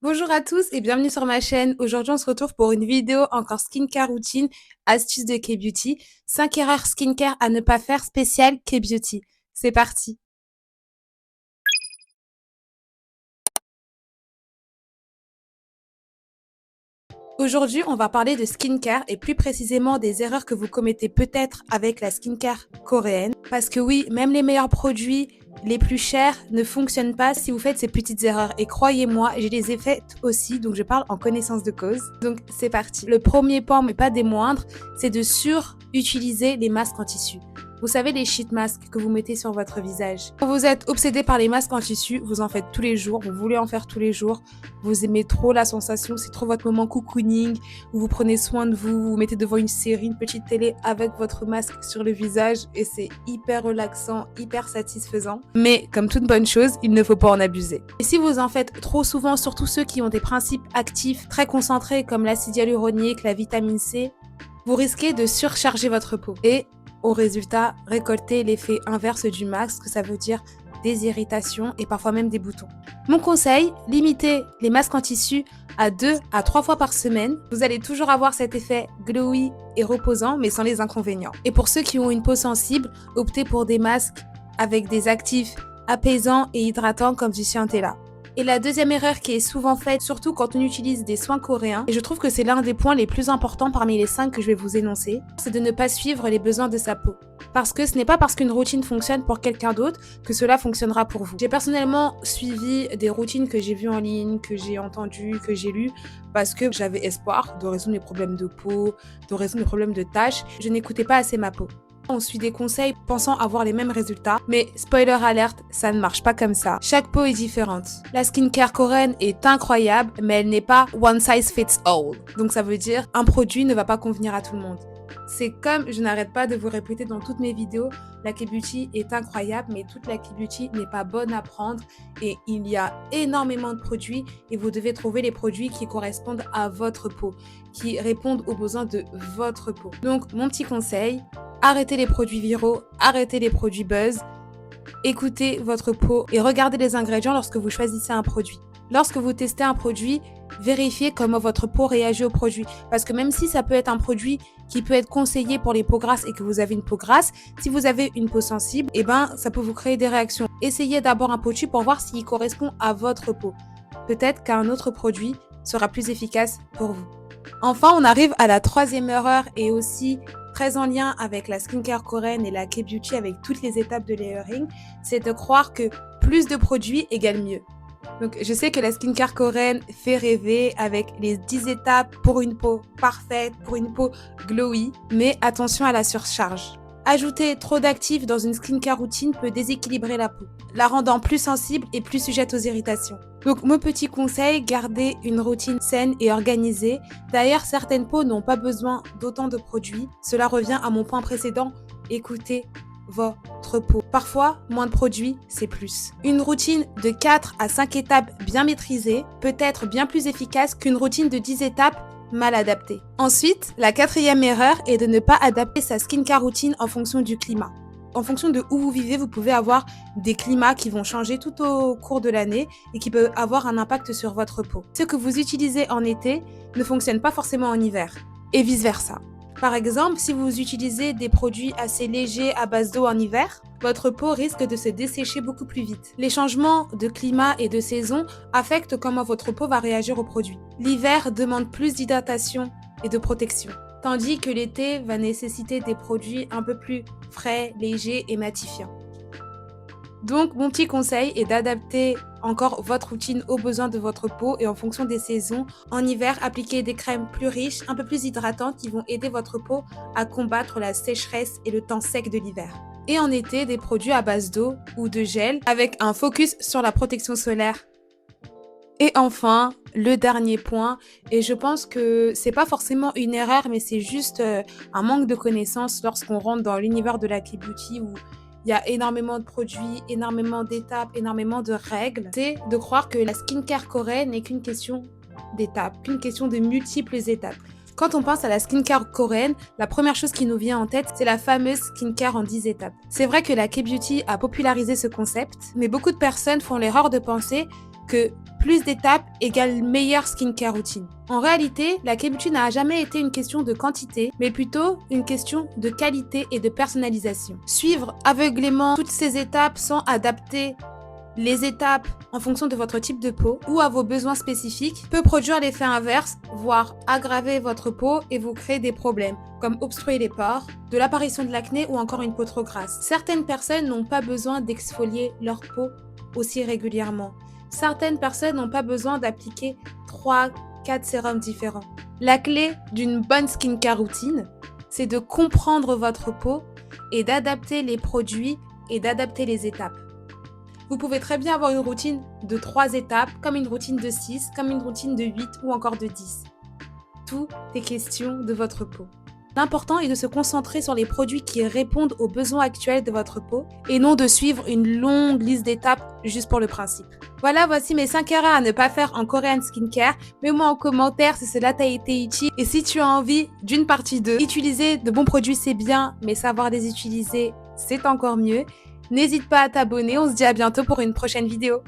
Bonjour à tous et bienvenue sur ma chaîne. Aujourd'hui, on se retrouve pour une vidéo encore skincare routine, astuces de K-Beauty, 5 erreurs skincare à ne pas faire spécial K-Beauty. C'est parti. Aujourd'hui, on va parler de skincare et plus précisément des erreurs que vous commettez peut-être avec la skincare coréenne. Parce que oui, même les meilleurs produits, les plus chers, ne fonctionnent pas si vous faites ces petites erreurs. Et croyez-moi, je les ai faites aussi, donc je parle en connaissance de cause. Donc c'est parti. Le premier point, mais pas des moindres, c'est de surutiliser les masques en tissu. Vous savez, les sheet masks que vous mettez sur votre visage. Quand vous êtes obsédé par les masques en tissu, vous en faites tous les jours, vous voulez en faire tous les jours, vous aimez trop la sensation, c'est trop votre moment cocooning, où vous prenez soin de vous, vous vous mettez devant une série, une petite télé avec votre masque sur le visage et c'est hyper relaxant, hyper satisfaisant. Mais comme toute bonne chose, il ne faut pas en abuser. Et si vous en faites trop souvent, surtout ceux qui ont des principes actifs très concentrés comme l'acide hyaluronique, la vitamine C, vous risquez de surcharger votre peau et au résultat, récolter l'effet inverse du masque, ça veut dire des irritations et parfois même des boutons. Mon conseil, limitez les masques en tissu à 2 à 3 fois par semaine. Vous allez toujours avoir cet effet glowy et reposant, mais sans les inconvénients. Et pour ceux qui ont une peau sensible, optez pour des masques avec des actifs apaisants et hydratants comme du Scientella. Et la deuxième erreur qui est souvent faite, surtout quand on utilise des soins coréens, et je trouve que c'est l'un des points les plus importants parmi les 5 que je vais vous énoncer, c'est de ne pas suivre les besoins de sa peau. Parce que ce n'est pas parce qu'une routine fonctionne pour quelqu'un d'autre que cela fonctionnera pour vous. J'ai personnellement suivi des routines que j'ai vues en ligne, que j'ai entendues, que j'ai lues, parce que j'avais espoir de résoudre mes problèmes de peau, de résoudre mes problèmes de taches. Je n'écoutais pas assez ma peau. On suit des conseils pensant avoir les mêmes résultats, mais spoiler alerte, ça ne marche pas comme ça. Chaque peau est différente. La skincare coréenne est incroyable, mais elle n'est pas one size fits all. Donc ça veut dire un produit ne va pas convenir à tout le monde. C'est comme je n'arrête pas de vous répéter dans toutes mes vidéos, la K-Beauty est incroyable, mais toute la K-Beauty n'est pas bonne à prendre et il y a énormément de produits et vous devez trouver les produits qui correspondent à votre peau, qui répondent aux besoins de votre peau. Donc mon petit conseil, arrêtez les produits viraux, arrêtez les produits buzz, écoutez votre peau et regardez les ingrédients lorsque vous choisissez un produit. Lorsque vous testez un produit, vérifiez comment votre peau réagit au produit. Parce que même si ça peut être un produit qui peut être conseillé pour les peaux grasses et que vous avez une peau grasse, si vous avez une peau sensible, ça peut vous créer des réactions. Essayez d'abord un produit pour voir s'il correspond à votre peau. Peut-être qu'un autre produit sera plus efficace pour vous. Enfin, on arrive à la troisième erreur et aussi très en lien avec la skincare coréenne et la K-Beauty avec toutes les étapes de layering, c'est de croire que plus de produits égale mieux. Donc, je sais que la skincare coréenne fait rêver avec les 10 étapes pour une peau parfaite, pour une peau glowy, mais attention à la surcharge. Ajouter trop d'actifs dans une skincare routine peut déséquilibrer la peau, la rendant plus sensible et plus sujette aux irritations. Donc mon petit conseil, gardez une routine saine et organisée. D'ailleurs, certaines peaux n'ont pas besoin d'autant de produits. Cela revient à mon point précédent, écoutez votre peau. Parfois, moins de produits, c'est plus. Une routine de 4 à 5 étapes bien maîtrisée peut être bien plus efficace qu'une routine de 10 étapes mal adaptée. Ensuite, la quatrième erreur est de ne pas adapter sa skincare routine en fonction du climat. En fonction de où vous vivez, vous pouvez avoir des climats qui vont changer tout au cours de l'année et qui peuvent avoir un impact sur votre peau. Ce que vous utilisez en été ne fonctionne pas forcément en hiver et vice-versa. Par exemple, si vous utilisez des produits assez légers à base d'eau en hiver, votre peau risque de se dessécher beaucoup plus vite. Les changements de climat et de saison affectent comment votre peau va réagir aux produits. L'hiver demande plus d'hydratation et de protection, tandis que l'été va nécessiter des produits un peu plus frais, légers et matifiants. Donc, mon petit conseil est d'adapter encore votre routine aux besoins de votre peau et en fonction des saisons. En hiver, appliquez des crèmes plus riches, un peu plus hydratantes qui vont aider votre peau à combattre la sécheresse et le temps sec de l'hiver. Et en été, des produits à base d'eau ou de gel avec un focus sur la protection solaire. Et enfin, le dernier point, et je pense que c'est pas forcément une erreur, mais c'est juste un manque de connaissances lorsqu'on rentre dans l'univers de la K-Beauty où il y a énormément de produits, énormément d'étapes, énormément de règles. C'est de croire que la skincare coréenne n'est qu'une question d'étapes, qu'une question de multiples étapes. Quand on pense à la skincare coréenne, la première chose qui nous vient en tête, c'est la fameuse skincare en 10 étapes. C'est vrai que la K-Beauty a popularisé ce concept, mais beaucoup de personnes font l'erreur de penser que plus d'étapes égale meilleure skincare routine. En réalité, la K-beauty n'a jamais été une question de quantité, mais plutôt une question de qualité et de personnalisation. Suivre aveuglément toutes ces étapes sans adapter les étapes en fonction de votre type de peau ou à vos besoins spécifiques peut produire l'effet inverse, voire aggraver votre peau et vous créer des problèmes, comme obstruer les pores, de l'apparition de l'acné ou encore une peau trop grasse. Certaines personnes n'ont pas besoin d'exfolier leur peau aussi régulièrement. Certaines personnes n'ont pas besoin d'appliquer 3-4 sérums différents. La clé d'une bonne skincare routine, c'est de comprendre votre peau et d'adapter les produits et d'adapter les étapes. Vous pouvez très bien avoir une routine de 3 étapes, comme une routine de 6, comme une routine de 8 ou encore de 10. Tout est question de votre peau. L'important est de se concentrer sur les produits qui répondent aux besoins actuels de votre peau et non de suivre une longue liste d'étapes juste pour le principe. Voilà, voici mes 5 erreurs à ne pas faire en Korean Skincare. Mets-moi en commentaire si cela t'a été utile et si tu as envie d'une partie 2. Utiliser de bons produits c'est bien, mais savoir les utiliser c'est encore mieux. N'hésite pas à t'abonner, on se dit à bientôt pour une prochaine vidéo.